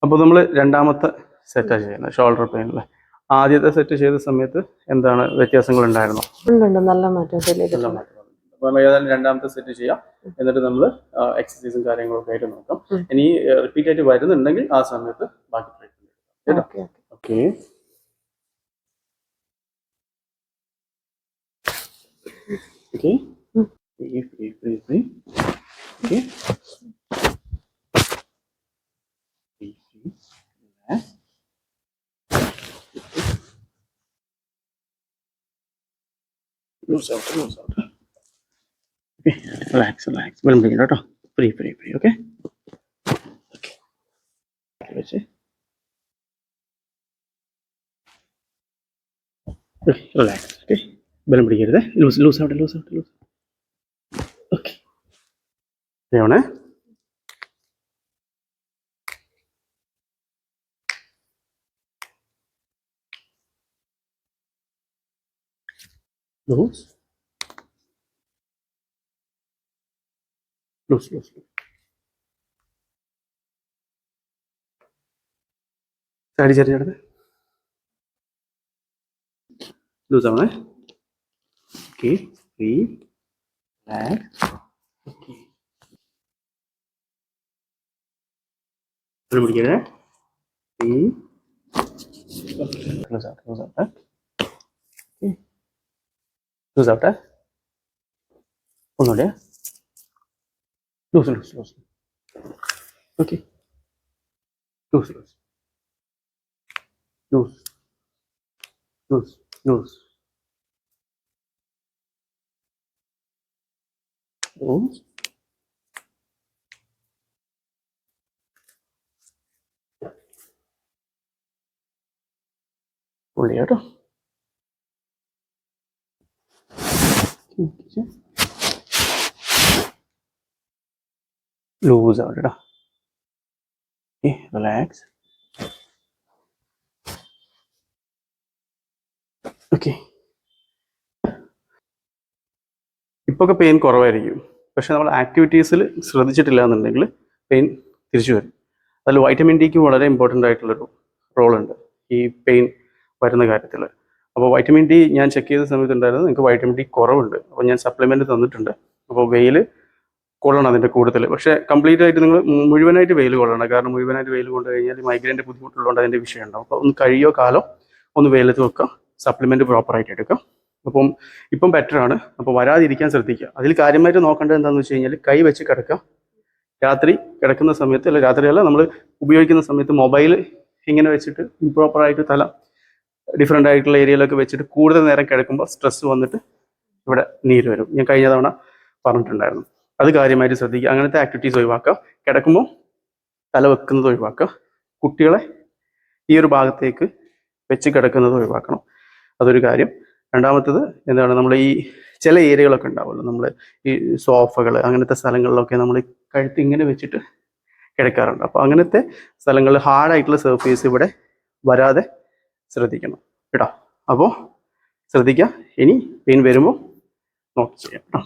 അപ്പോൾ നമ്മൾ രണ്ടാമത്തെ സെറ്റാണ് ചെയ്യുന്നത് ഷോൾഡർ പെയിനിൽ. ആദ്യത്തെ സെറ്റ് ചെയ്ത സമയത്ത് എന്താണ് വ്യത്യാസങ്ങൾ ഉണ്ടായിരുന്നോ? നല്ല മാറ്റം. അപ്പോൾ ഏതായാലും രണ്ടാമത്തെ സെറ്റ് ചെയ്യാം. എന്നിട്ട് നമ്മൾ എക്സസൈസും കാര്യങ്ങളൊക്കെ ആയിട്ട് നോക്കാം. ഇനി റിപ്പീറ്റ് ആയിട്ട് വരുന്നുണ്ടെങ്കിൽ ആ സമയത്ത് ബാക്കി ട്രീറ്റ്മെന്റ് കേട്ടോ. Okay. Okay. Free. Okay. Free. Relax. Loose out. Okay. Relax. Bring it out. Free. Okay. Okay. Let's see. Okay. Relax. Okay. Bring it out. Loose out. Okay. Leone. Loose. Side ചെറിയ loose ആവണേ. Okay. Free. Relax. Okay. പിടിക്കരുത്. Free. Loose ആവട്ടെ. Loose ആവട്ടെ. ഒന്നുകൂടെ. Loose. Okay. Loose. പുള്ളി കേട്ടോ. Loose ആവട്ടെടാ. Relax. Okay. ഇപ്പൊക്കെ പെയിൻ കുറവായിരിക്കും, പക്ഷെ നമ്മൾ ആക്ടിവിറ്റീസിൽ ശ്രദ്ധിച്ചിട്ടില്ല എന്നുണ്ടെങ്കിൽ പെയിൻ തിരിച്ചു വരും. അതിൽ വൈറ്റമിൻ ഡിക്ക് വളരെ ഇമ്പോർട്ടൻ്റ് ആയിട്ടുള്ളൊരു റോളുണ്ട് ഈ പെയിൻ വരുന്ന കാര്യത്തിൽ. അപ്പോൾ വൈറ്റമിൻ ഡി ഞാൻ ചെക്ക് ചെയ്ത സമയത്ത് ഉണ്ടായിരുന്നത് നിങ്ങൾക്ക് വൈറ്റമിൻ ഡി കുറവുണ്ട്. അപ്പോൾ ഞാൻ സപ്ലിമെൻറ്റ് തന്നിട്ടുണ്ട്. അപ്പോൾ വെയിൽ കൊള്ളണം അതിൻ്റെ കൂടുതൽ. പക്ഷേ കംപ്ലീറ്റ് ആയിട്ട് നിങ്ങൾ മുഴുവനായിട്ട് വെയിൽ കൊള്ളണം. കാരണം മുഴുവനായിട്ട് വെയിൽ കൊണ്ടു കഴിഞ്ഞാൽ മൈഗ്രൈൻ്റെ ബുദ്ധിമുട്ടുള്ളതുകൊണ്ട് അതിൻ്റെ വിഷയം ഉണ്ടാവും. അപ്പോൾ ഒന്ന് കഴിയോ കാലോ ഒന്ന് വെയിലത്ത് വെക്കാം, സപ്ലിമെൻറ്റ് പ്രോപ്പറായിട്ട് എടുക്കാം. അപ്പം ഇപ്പം ബെറ്ററാണ്. അപ്പോൾ വരാതിരിക്കാൻ ശ്രദ്ധിക്കുക. അതിൽ കാര്യമായിട്ട് നോക്കേണ്ടത് എന്താണെന്ന് വെച്ച് കഴിഞ്ഞാൽ കൈ വെച്ച് കിടക്കുക. രാത്രി കിടക്കുന്ന സമയത്ത്, അല്ല രാത്രിയല്ല, നമ്മൾ ഉപയോഗിക്കുന്ന സമയത്ത് മൊബൈൽ ഇങ്ങനെ വെച്ചിട്ട് ഇംപ്രോപ്പറായിട്ട് തല ഡിഫറെൻ്റ് ആയിട്ടുള്ള ഏരിയയിലൊക്കെ വെച്ചിട്ട് കൂടുതൽ നേരം കിടക്കുമ്പോൾ സ്ട്രെസ് വന്നിട്ട് ഇവിടെ നീര് വരും. ഞാൻ കഴിഞ്ഞ തവണ പറഞ്ഞിട്ടുണ്ടായിരുന്നു. അത് കാര്യമായിട്ട് ശ്രദ്ധിക്കുക. അങ്ങനത്തെ ആക്ടിവിറ്റീസ് ഒഴിവാക്കുക. കിടക്കുമ്പോൾ തല വെക്കുന്നത് ഒഴിവാക്കുക. കുട്ടികളെ ഈ ഒരു ഭാഗത്തേക്ക് വെച്ച് കിടക്കുന്നത് ഒഴിവാക്കണം. അതൊരു കാര്യം. രണ്ടാമത്തത് എന്താണ്, നമ്മൾ ഈ ചില ഏരിയകളൊക്കെ ഉണ്ടാവുമല്ലോ, നമ്മൾ ഈ സോഫകൾ അങ്ങനത്തെ സ്ഥലങ്ങളിലൊക്കെ നമ്മൾ കഴുത്ത് ഇങ്ങനെ വെച്ചിട്ട് കിടക്കാറുണ്ട്. അപ്പോൾ അങ്ങനത്തെ സ്ഥലങ്ങളിൽ ഹാർഡായിട്ടുള്ള സർഫേസ് ഇവിടെ വരാതെ ശ്രദ്ധിക്കണം കേട്ടോ. അപ്പോൾ ശ്രദ്ധിക്കുക. ഇനി പെയിൻ വരുമ്പോൾ നോട്ട് ചെയ്യാം കേട്ടോ.